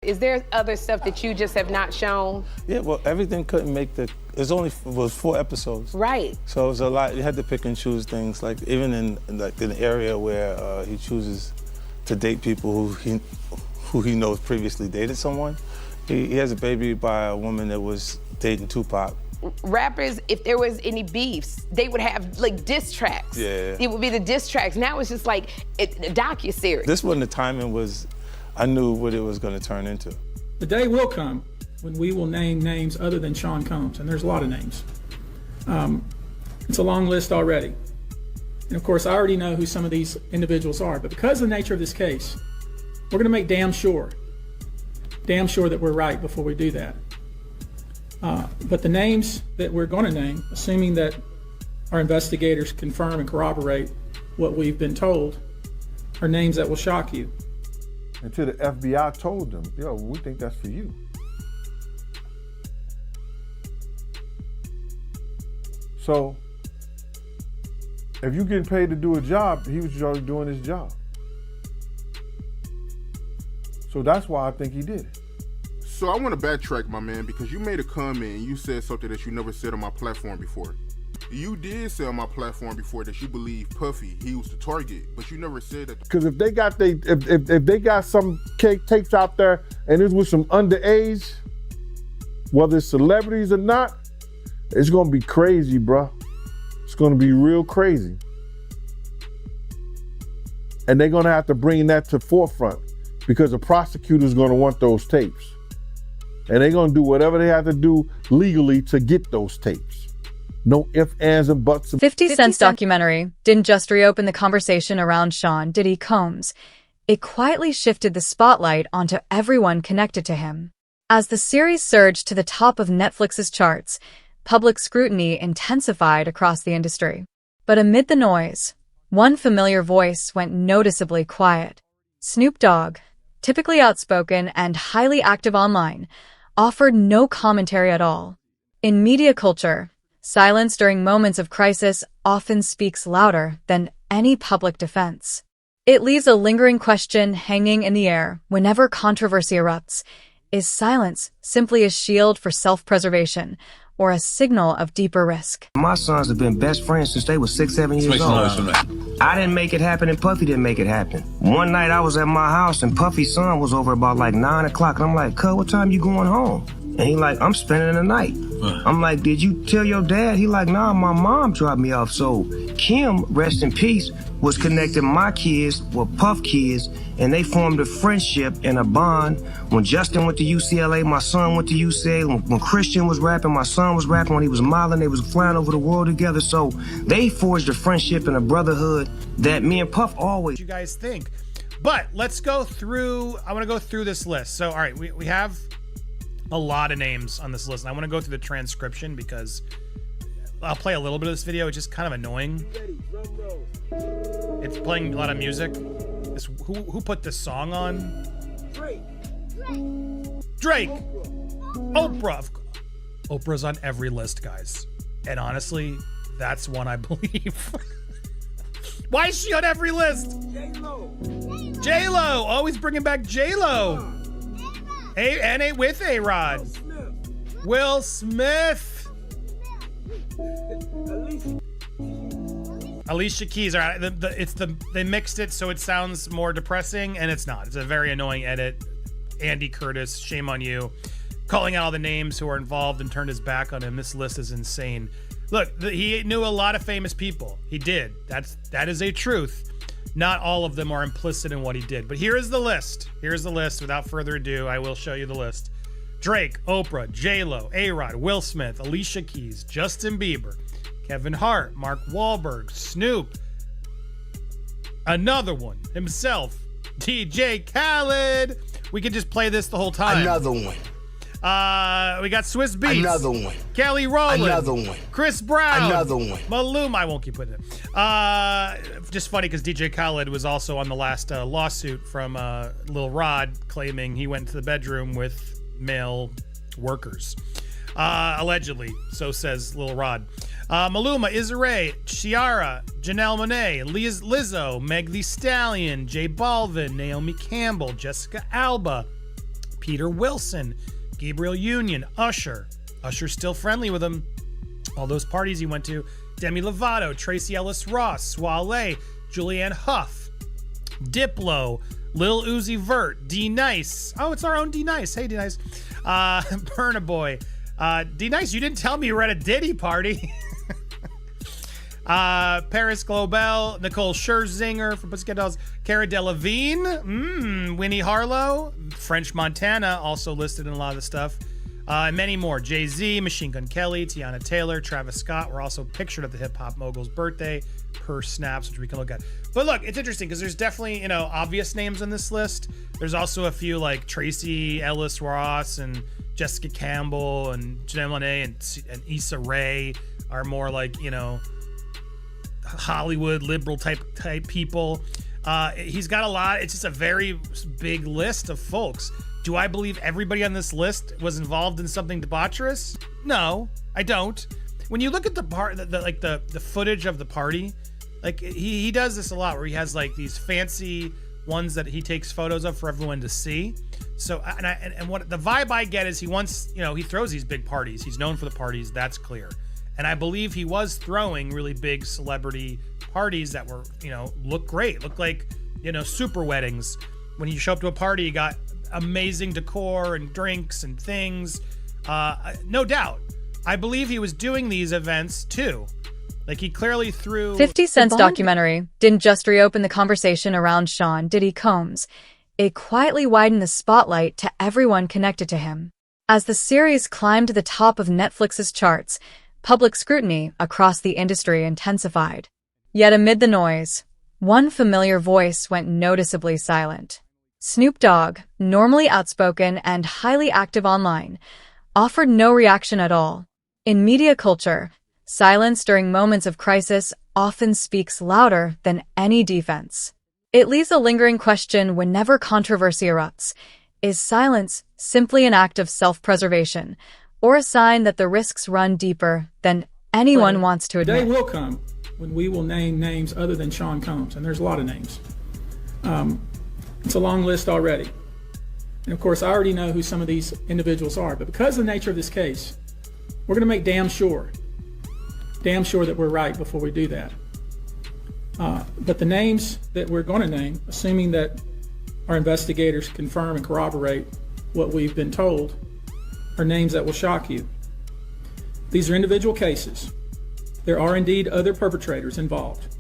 Is there other stuff that you just have not shown? Yeah, well, everything couldn't make the. It was 4 episodes. Right. So it was a lot. You had to pick and choose things. Like even in an area where he chooses to date people who he knows previously dated someone. He has a baby by a woman that was dating Tupac. Rappers, if there was any beefs, they would have like diss tracks. Yeah. It would be the diss tracks. Now it's just like a docuseries. This one, the timing was, I knew what it was going to turn into. The day will come when we will name names other than Sean Combs, and there's a lot of names. It's a long list already. And of course, I already know who some of these individuals are, but because of the nature of this case, we're gonna make damn sure that we're right before we do that. But the names that we're gonna name, assuming that our investigators confirm and corroborate what we've been told, are names that will shock you. Until the FBI told them, yo, we think that's for you. So, if you're getting paid to do a job, he was already doing his job. So that's why I think he did it. So I want to backtrack, my man, because you made a comment and you said something that you never said on my platform before. You did say on my platform before that you believe Puffy, he was the target, but you never said that. Because if they got some tapes out there and it's with some underage, whether it's celebrities or not, it's gonna be crazy, bro. It's gonna be real crazy. And they're gonna have to bring that to forefront because the prosecutor's gonna want those tapes. And they're gonna do whatever they have to do legally to get those tapes. No ifs, ands, and buts. 50 Cent's documentary didn't just reopen the conversation around Sean Diddy Combs. It quietly shifted the spotlight onto everyone connected to him. As the series surged to the top of Netflix's charts, public scrutiny intensified across the industry. But amid the noise, one familiar voice went noticeably quiet. Snoop Dogg, typically outspoken and highly active online, offered no commentary at all. In media culture, silence during moments of crisis often speaks louder than any public defense. It leaves a lingering question hanging in the air whenever controversy erupts. Is silence simply a shield for self-preservation or a signal of deeper risk? My sons have been best friends since they were 6, 7 years old. I didn't make it happen and Puffy didn't make it happen. One night I was at my house and Puffy's son was over about like 9 o'clock and I'm like, cuz, what time you going home? And he like, I'm spending the night. I'm like, did you tell your dad? He like, nah, my mom dropped me off. So Kim, rest in peace, was connecting my kids with Puff kids, and they formed a friendship and a bond. When Justin went to UCLA, my son went to UCLA. When Christian was rapping, my son was rapping. When he was modeling, they was flying over the world together. So they forged a friendship and a brotherhood that me and Puff always. What you guys think? But let's go through, I want to go through this list. So, all right, we have a lot of names on this list. And I want to go through the transcription because I'll play a little bit of this video. It's just kind of annoying. It's playing a lot of music. Who put this song on? Drake. Oprah. Oprah's on every list, guys. And honestly, that's one I believe. Why is she on every list? J-Lo. Always bringing back J-Lo. And with A-Rod. Will Smith. Alicia Keys. All right, they mixed it so it sounds more depressing, and it's not. It's a very annoying edit. Andy Curtis, shame on you. Calling out all the names who are involved and turned his back on him. This list is insane. Look, he knew a lot of famous people. He did. That is a truth. Not all of them are implicit in what he did. But here is the list. Here's the list. Without further ado, I will show you the list. Drake, Oprah, J-Lo, A-Rod, Will Smith, Alicia Keys, Justin Bieber, Kevin Hart, Mark Wahlberg, Snoop, another one, himself, DJ Khaled. We could just play this the whole time. Another one. We got Swiss Beats. Another one. Kelly Rowland. Another one. Chris Brown. Another one. Maluma. I won't keep putting it. Just funny because DJ Khaled was also on the last lawsuit from Lil Rod claiming he went to the bedroom with male workers. Allegedly. So says Lil Rod. Maluma, Issa Rae, Ciara, Janelle Monáe, Lizzo, Meg Thee Stallion, J Balvin, Naomi Campbell, Jessica Alba, Peter Wilson, Gabriel Union, Usher. Usher's still friendly with him. All those parties he went to. Demi Lovato, Tracy Ellis Ross, Soiree, Julianne Hough, Diplo, Lil Uzi Vert, D Nice. Oh, it's our own D Nice. Hey, D Nice. Burna Boy. D Nice, you didn't tell me you were at a Diddy party. Paris Globel, Nicole Scherzinger from Pussycat Dolls, Cara Delevingne, Winnie Harlow, French Montana, also listed in a lot of the stuff. And many more. Jay-Z, Machine Gun Kelly, Tiana Taylor, Travis Scott were also pictured at the hip hop mogul's birthday per snaps, which we can look at. But look, it's interesting because there's definitely, obvious names on this list. There's also a few like Tracy Ellis Ross and Jessica Campbell and Janelle Monáe and Issa Rae are more like, Hollywood liberal type people. He's got a lot. It's just a very big list of folks. Do I believe everybody on this list was involved in something debaucherous? No, I don't. When you look at the footage of the party, like he does this a lot where he has like these fancy ones that he takes photos of for everyone to see. So and what the vibe I get is he wants, he throws these big parties. He's known for the parties, that's clear. And I believe he was throwing really big celebrity parties that were, look great, look like, super weddings. When you show up to a party, you got amazing decor and drinks and things. No doubt. I believe he was doing these events too. Like he clearly threw... 50 Cent's documentary didn't just reopen the conversation around Sean Diddy Combs. It quietly widened the spotlight to everyone connected to him. As the series climbed to the top of Netflix's charts, public scrutiny across the industry intensified. Yet amid the noise, one familiar voice went noticeably silent. Snoop Dogg, normally outspoken and highly active online, offered no reaction at all. In media culture, silence during moments of crisis often speaks louder than any defense. It leaves a lingering question whenever controversy erupts. Is silence simply an act of self-preservation, or a sign that the risks run deeper than anyone wants to admit? The day will come when we will name names other than Sean Combs, and there's a lot of names. It's a long list already. And of course, I already know who some of these individuals are, but because of the nature of this case, we're gonna make damn sure that we're right before we do that. But the names that we're gonna name, assuming that our investigators confirm and corroborate what we've been told, are names that will shock you. These are individual cases. There are indeed other perpetrators involved.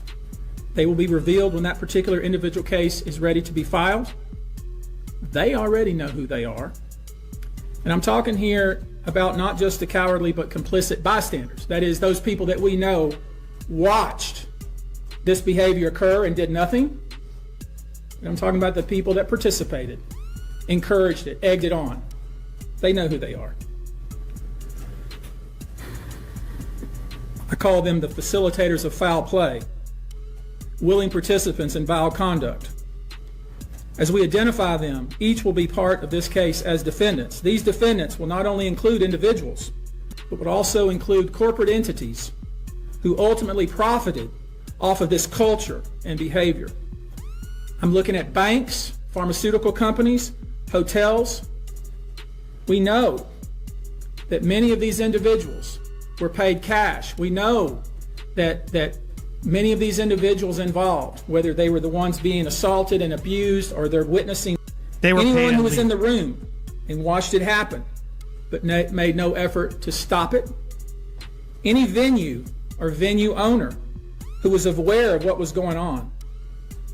They will be revealed when that particular individual case is ready to be filed. They already know who they are. And I'm talking here about not just the cowardly but complicit bystanders. That is, those people that we know watched this behavior occur and did nothing. And I'm talking about the people that participated, encouraged it, egged it on. They know who they are. I call them the facilitators of foul play, willing participants in vile conduct. As we identify them, each will be part of this case as defendants. These defendants will not only include individuals, but would also include corporate entities who ultimately profited off of this culture and behavior. I'm looking at banks, pharmaceutical companies, hotels. We know that many of these individuals were paid cash. We know that many of these individuals involved, whether they were the ones being assaulted and abused or they're witnessing, anyone who was in the room and watched it happen but made no effort to stop it. Any venue or venue owner who was aware of what was going on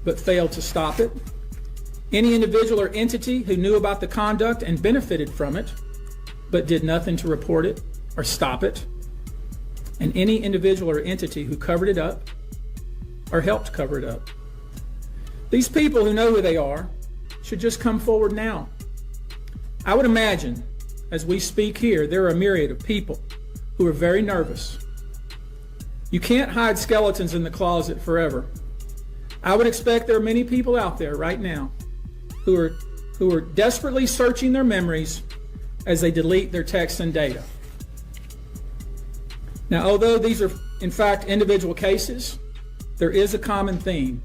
but failed to stop it. Any individual or entity who knew about the conduct and benefited from it but did nothing to report it or stop it. And any individual or entity who covered it up or helped cover it up. These people who know who they are should just come forward now. I would imagine, as we speak here, there are a myriad of people who are very nervous. You can't hide skeletons in the closet forever. I would expect there are many people out there right now who are desperately searching their memories as they delete their texts and data. Now, although these are in fact individual cases, there is a common theme.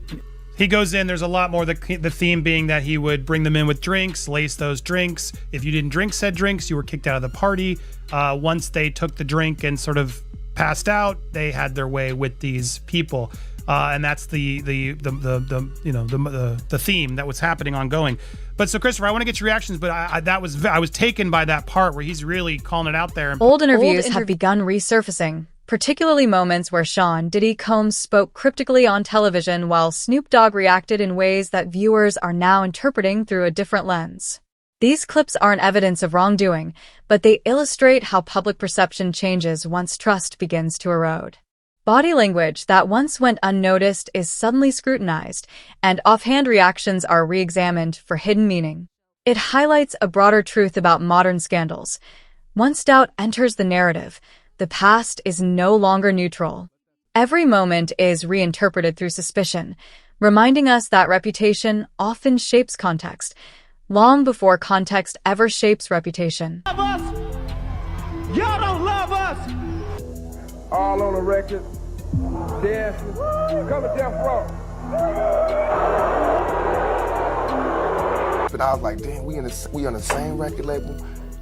He goes in, there's a lot more, the theme being that he would bring them in with drinks, lace those drinks. If you didn't drink said drinks, you were kicked out of the party. Once they took the drink and sort of passed out, they had their way with these people. And that's the theme that was happening ongoing. But so Christopher, I want to get your reactions, but I was taken by that part where he's really calling it out there. Old interviews have begun resurfacing, particularly moments where Sean Diddy Combs spoke cryptically on television while Snoop Dogg reacted in ways that viewers are now interpreting through a different lens. These clips aren't evidence of wrongdoing, but they illustrate how public perception changes once trust begins to erode. Body language that once went unnoticed is suddenly scrutinized, and offhand reactions are re-examined for hidden meaning. It highlights a broader truth about modern scandals. Once doubt enters the narrative, the past is no longer neutral. Every moment is reinterpreted through suspicion, reminding us that reputation often shapes context, long before context ever shapes reputation. Love us? Y'all don't love us! All on the record, dancing, coming death row. But I was like, damn, we on the same record label.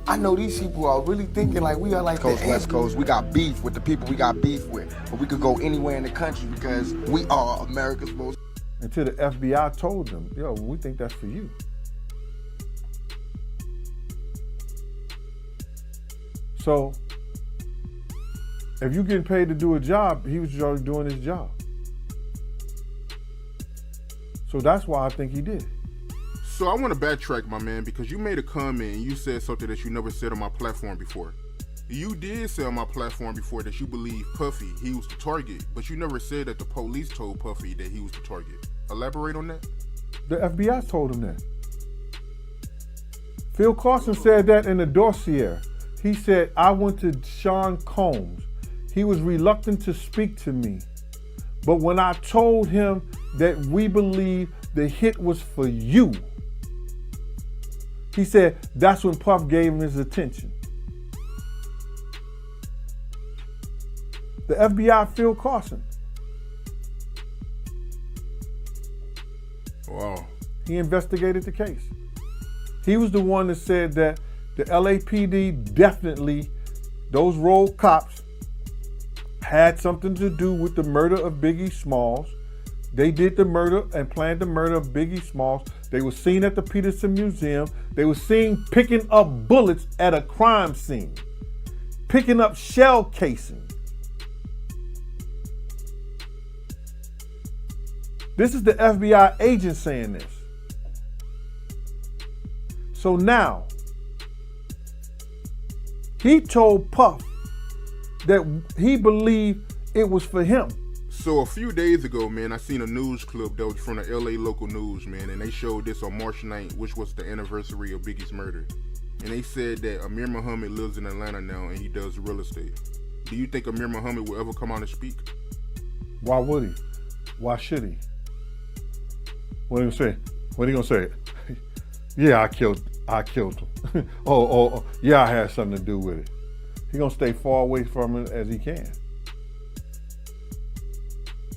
I know these people are really thinking like we are like Coast, West Coast, we got beef with the people we got beef with. But we could go anywhere in the country because we are America's most. Until the FBI told them, yo, we think that's for you. So, if you're getting paid to do a job, he was already doing his job. So that's why I think he did. So I want to backtrack, my man, because you made a comment and you said something that you never said on my platform before. You did say on my platform before that you believe Puffy, he was the target, but you never said that the police told Puffy that he was the target. Elaborate on that. The FBI told him that. Phil Carson said that in the dossier. He said, I went to Sean Combs. He was reluctant to speak to me. But when I told him that we believe the hit was for you, he said that's when Puff gave him his attention. The FBI, Phil Carson. Wow. He investigated the case. He was the one that said that the LAPD definitely, those rogue cops, had something to do with the murder of Biggie Smalls. They did the murder and planned the murder of Biggie Smalls. They were seen at the Peterson Museum. They were seen picking up bullets at a crime scene, picking up shell casing. This is the FBI agent saying this. So now, he told Puff that he believed it was for him. So a few days ago, man, I seen a news clip that was from the LA local news, man, and they showed this on March 9th, which was the anniversary of Biggie's murder. And they said that Amir Muhammad lives in Atlanta now and he does real estate. Do you think Amir Muhammad will ever come out and speak? Why would he? Why should he? What are you gonna say? What are you gonna say? Yeah, I killed him. oh, yeah, I had something to do with it. He's gonna stay far away from it as he can.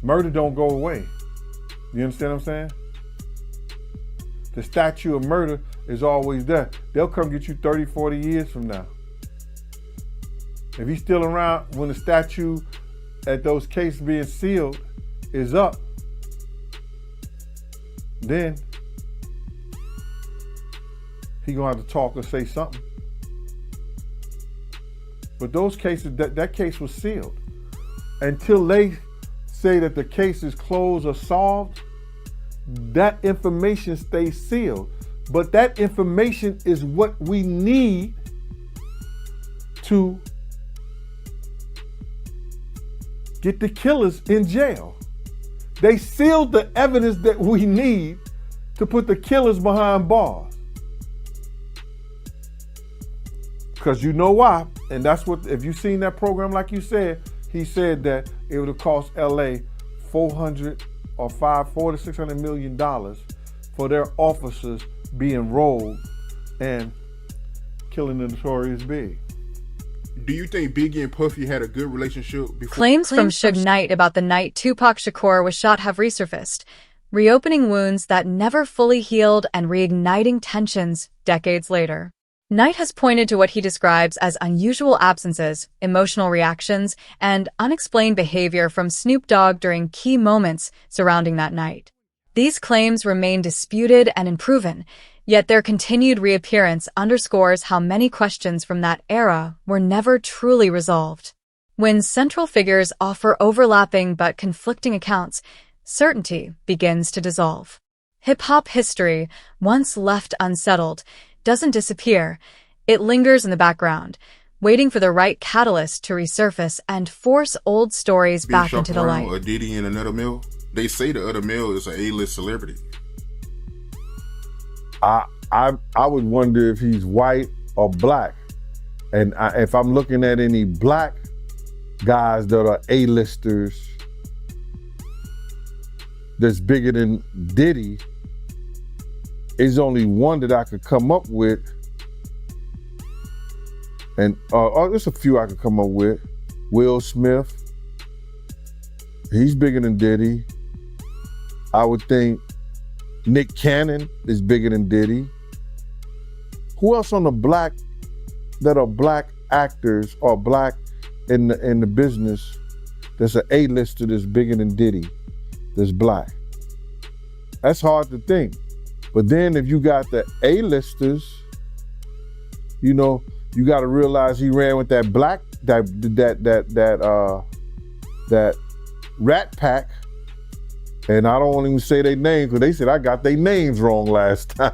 Murder don't go away. You understand what I'm saying? The statue of murder is always there. They'll come get you 30, 40 years from now. If he's still around when the statue at those cases being sealed is up, then he gonna have to talk or say something. But those cases, that case was sealed. Until they say that the case is closed or solved, that information stays sealed. But that information is what we need to get the killers in jail. They sealed the evidence that we need to put the killers behind bars. Because you know why, and that's what, if you've seen that program like you said, he said that it would have cost LA $400 to $600 million for their officers being rolled and killing the notorious Big. Do you think Biggie and Puffy had a good relationship before? Claims from Suge Knight about the night Tupac Shakur was shot have resurfaced, reopening wounds that never fully healed and reigniting tensions decades later. Knight has pointed to what he describes as unusual absences, emotional reactions, and unexplained behavior from Snoop Dogg during key moments surrounding that night. These claims remain disputed and unproven, yet their continued reappearance underscores how many questions from that era were never truly resolved. When central figures offer overlapping but conflicting accounts, certainty begins to dissolve. Hip-hop history, once left unsettled, doesn't disappear. It lingers in the background, waiting for the right catalyst to resurface and force old stories back into the light. A Diddy and another Mill. They say the other Mill is an A-list celebrity. I would wonder if he's white or black. And if I'm looking at any black guys that are A-listers that's bigger than Diddy, it's only one that I could come up with. And there's a few I could come up with. Will Smith, he's bigger than Diddy. I would think Nick Cannon is bigger than Diddy. Who else on the black that are black actors or black in the business that's an A-lister that's bigger than Diddy, that's black? That's hard to think. But then if you got the A-listers, you know, you got to realize he ran with that black, that Rat Pack. And I don't want to even say their names because they said I got their names wrong last time.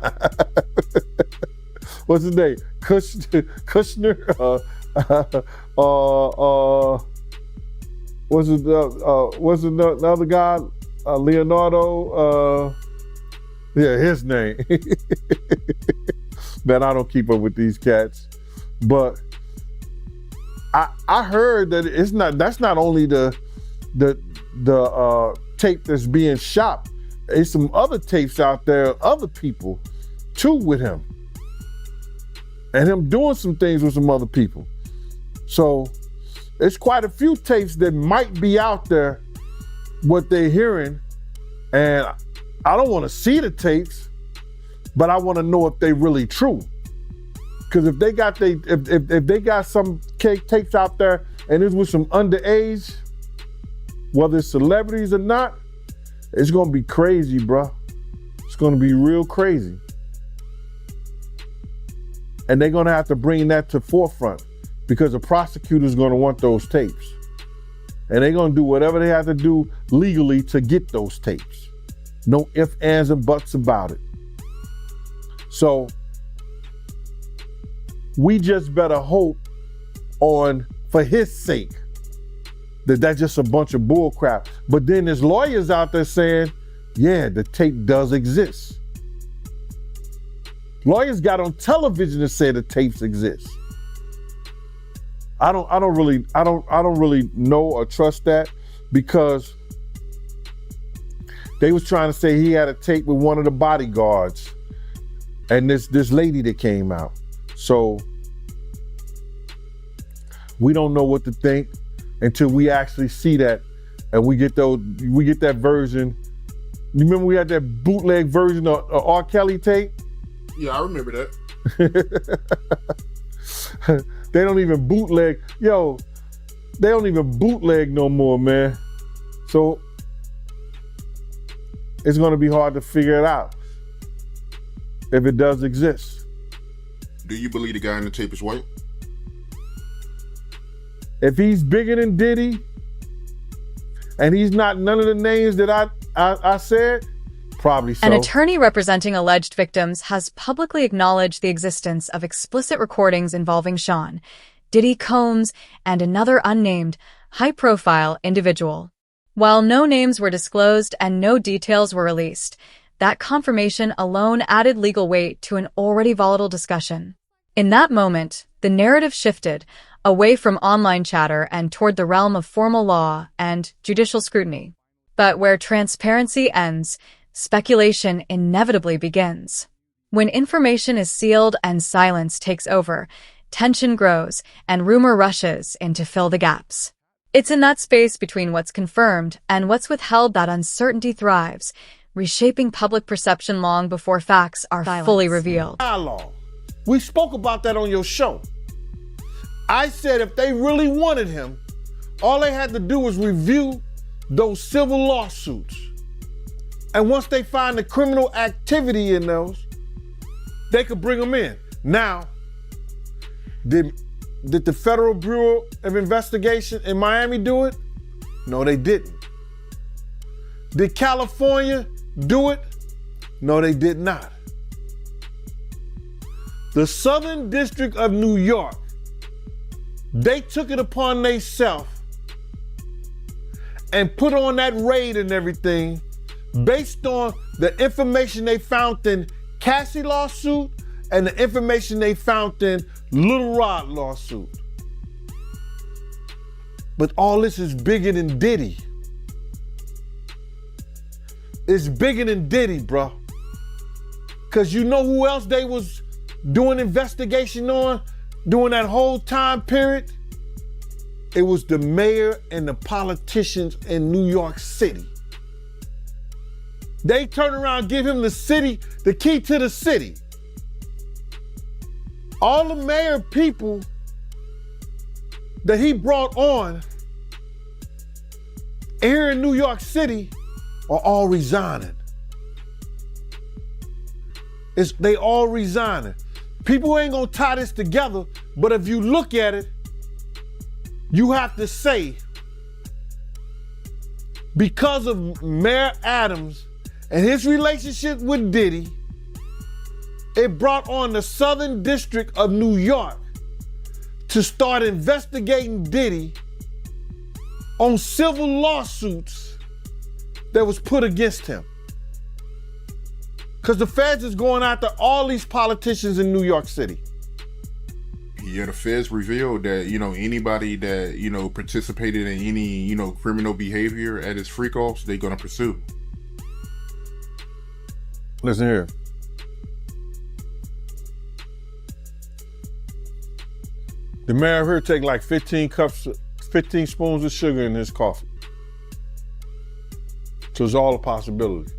What's his name? Kushner? What's the other guy? Leonardo? Yeah, his name. Man, I don't keep up with these cats. But I heard that that's not only the tape that's being shot. There's some other tapes out there, other people too with him. And him doing some things with some other people. So it's quite a few tapes that might be out there, what they're hearing. And I don't want to see the tapes, but I want to know if they really true. Because if they got if they got some tapes out there and it's with some underage, whether it's celebrities or not, it's gonna be crazy, bro. It's gonna be real crazy. And they're gonna have to bring that to forefront because the prosecutor's gonna want those tapes. And they're gonna do whatever they have to do legally to get those tapes. No ifs, ands, and buts about it. So we just better hope for his sake, that's just a bunch of bull crap. But then there's lawyers out there saying, yeah, the tape does exist. Lawyers got on television to say the tapes exist. I don't really know or trust that because they was trying to say he had a tape with one of the bodyguards and this lady that came out. So we don't know what to think until we actually see that and we get that version. You remember we had that bootleg version of R. Kelly tape? Yeah, I remember that. They don't even bootleg. Yo, they don't even bootleg no more, man. So it's gonna be hard to figure it out if it does exist. Do you believe the guy in the tape is white? If he's bigger than Diddy and he's not none of the names that I said, probably so. An attorney representing alleged victims has publicly acknowledged the existence of explicit recordings involving Sean, Diddy Combs, and another unnamed, high-profile individual. While no names were disclosed and no details were released, that confirmation alone added legal weight to an already volatile discussion. In that moment, the narrative shifted away from online chatter and toward the realm of formal law and judicial scrutiny. But where transparency ends, speculation inevitably begins. When information is sealed and silence takes over, tension grows and rumor rushes in to fill the gaps. It's in that space between what's confirmed and what's withheld that uncertainty thrives, reshaping public perception long before facts are fully revealed. Dialogue. We spoke about that on your show. I said if they really wanted him, all they had to do was review those civil lawsuits. And once they find the criminal activity in those, they could bring him in. Now, did the Federal Bureau of Investigation in Miami do it? No, they didn't. Did California do it? No, they did not. The Southern District of New York, they took it upon themselves and put on that raid and everything based on the information they found in Cassie lawsuit and the information they found in Little Rod lawsuit. But all this is bigger than Diddy. It's bigger than Diddy, bro. Cause you know who else they was doing investigation on during that whole time period? It was the mayor and the politicians in New York City. They turn around and give him the key to the city. All the mayor people that he brought on here in New York City are all resigning. They all resigning. People ain't gonna tie this together, but if you look at it, you have to say, because of Mayor Adams and his relationship with Diddy, it brought on the Southern District of New York to start investigating Diddy on civil lawsuits that was put against him. Because the feds is going after all these politicians in New York City. Yeah, the feds revealed that, anybody that, participated in any, criminal behavior at his freak-offs, they're going to pursue. Listen here. The mayor here take like 15 spoons of sugar in his coffee. So it's all a possibility.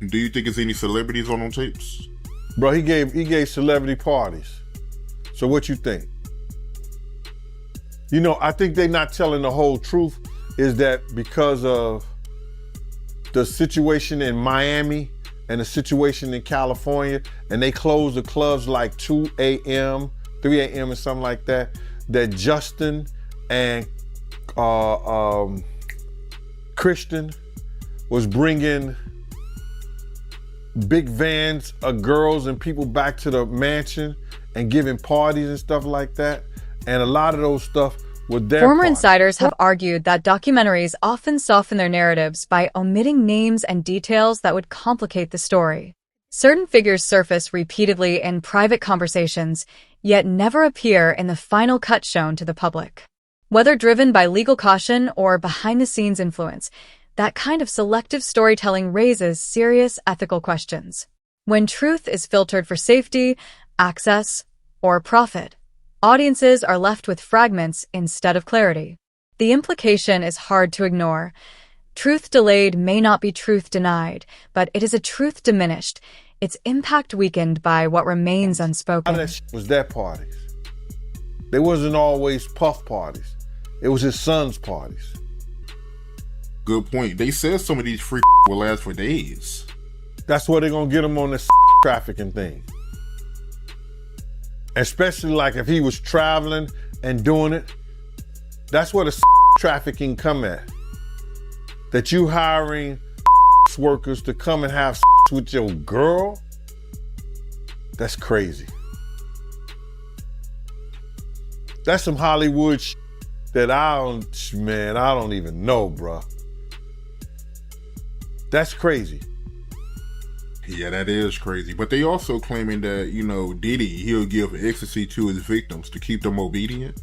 Do you think there's any celebrities on those tapes? Bro, he gave celebrity parties. So what you think? I think they're not telling the whole truth, is that because of the situation in Miami and the situation in California, and they closed the clubs like 2 a.m., 3 a.m. or something like that, that Justin and Christian was bringing big vans of girls and people back to the mansion and giving parties and stuff like that. And a lot of those stuff were their Former parties. insiders have argued that documentaries often soften their narratives by omitting names and details that would complicate the story. Certain figures surface repeatedly in private conversations, yet never appear in the final cut shown to the public. Whether driven by legal caution or behind-the-scenes influence, that kind of selective storytelling raises serious ethical questions. When truth is filtered for safety, access, or profit, audiences are left with fragments instead of clarity. The implication is hard to ignore. Truth delayed may not be truth denied, but it is a truth diminished, its impact weakened by what remains unspoken. A lot of that was their parties. They wasn't always Puff parties. It was his son's parties. Good point. They said some of these freak will last for days. That's where they're gonna get him on this trafficking thing. Especially like if he was traveling and doing it. That's where the trafficking come at. That you hiring workers to come and have with your girl, that's crazy. That's some Hollywood that I don't even know, bro. That's crazy. Yeah, that is crazy. But they also claiming that, Diddy, he'll give ecstasy to his victims to keep them obedient.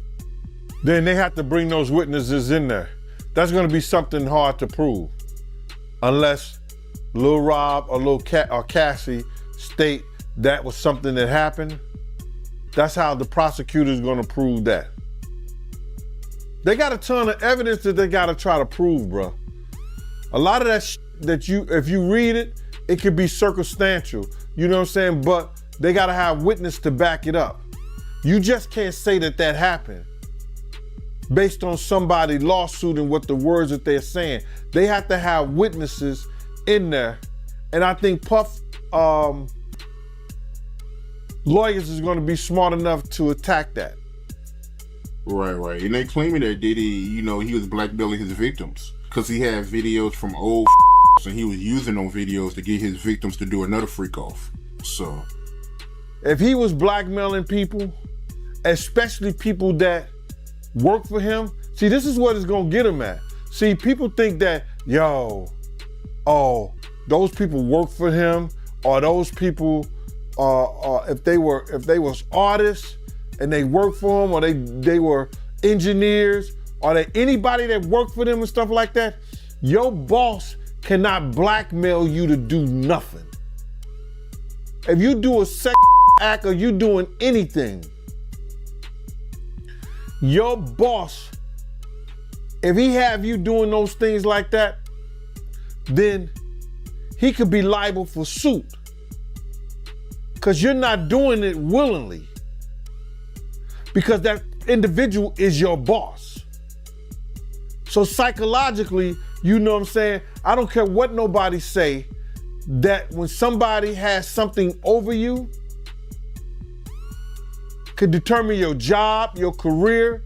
Then they have to bring those witnesses in there. That's gonna be something hard to prove. Unless Lil Rob or or Cassie state that was something that happened. That's how the prosecutor's gonna prove that. They got a ton of evidence that they gotta try to prove, bro. A lot of that that if you read it, it could be circumstantial. You know what I'm saying? But they gotta have witness to back it up. You just can't say that happened based on somebody lawsuit and what the words that they're saying. They have to have witnesses in there. And I think Puff lawyers is gonna be smart enough to attack that. Right. And they claiming that Diddy, he was blackmailing his victims because he had videos from old and he was using those videos to get his victims to do another freak off. So if he was blackmailing people, especially people that work for him, see, this is what it's gonna get him at. See, people think that, those people work for him, or those people, if they was artists and they work for him, or they were engineers, or anybody that worked for them and stuff like that, your boss cannot blackmail you to do nothing. If you do a sex act or you doing anything, your boss, if he have you doing those things like that, then he could be liable for suit. Because you're not doing it willingly. Because that individual is your boss. So psychologically, you know what I'm saying? I don't care what nobody say, that when somebody has something over you, could determine your job, your career,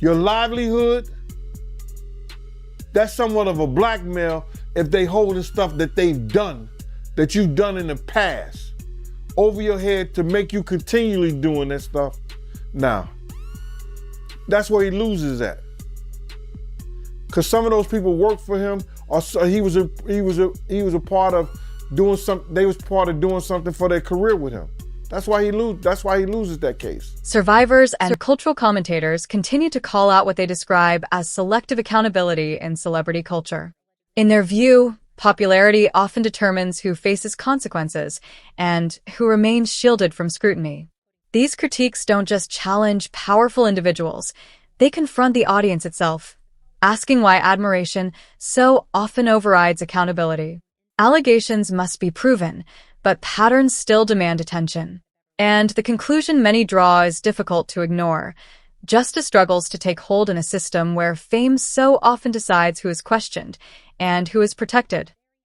your livelihood. That's somewhat of a blackmail if they holding stuff that they've done, that you've done in the past, over your head to make you continually doing that stuff. Now, that's where he loses at. Because some of those people work for him, or he was a part of doing something. They was part of doing something for their career with him. That's why he loses that case. Survivors and cultural commentators continue to call out what they describe as selective accountability in celebrity culture. In their view, popularity often determines who faces consequences and who remains shielded from scrutiny. These critiques don't just challenge powerful individuals, they confront the audience itself, asking why admiration so often overrides accountability. Allegations must be proven, but patterns still demand attention. And the conclusion many draw is difficult to ignore. Justice struggles to take hold in a system where fame so often decides who is questioned and who is protected.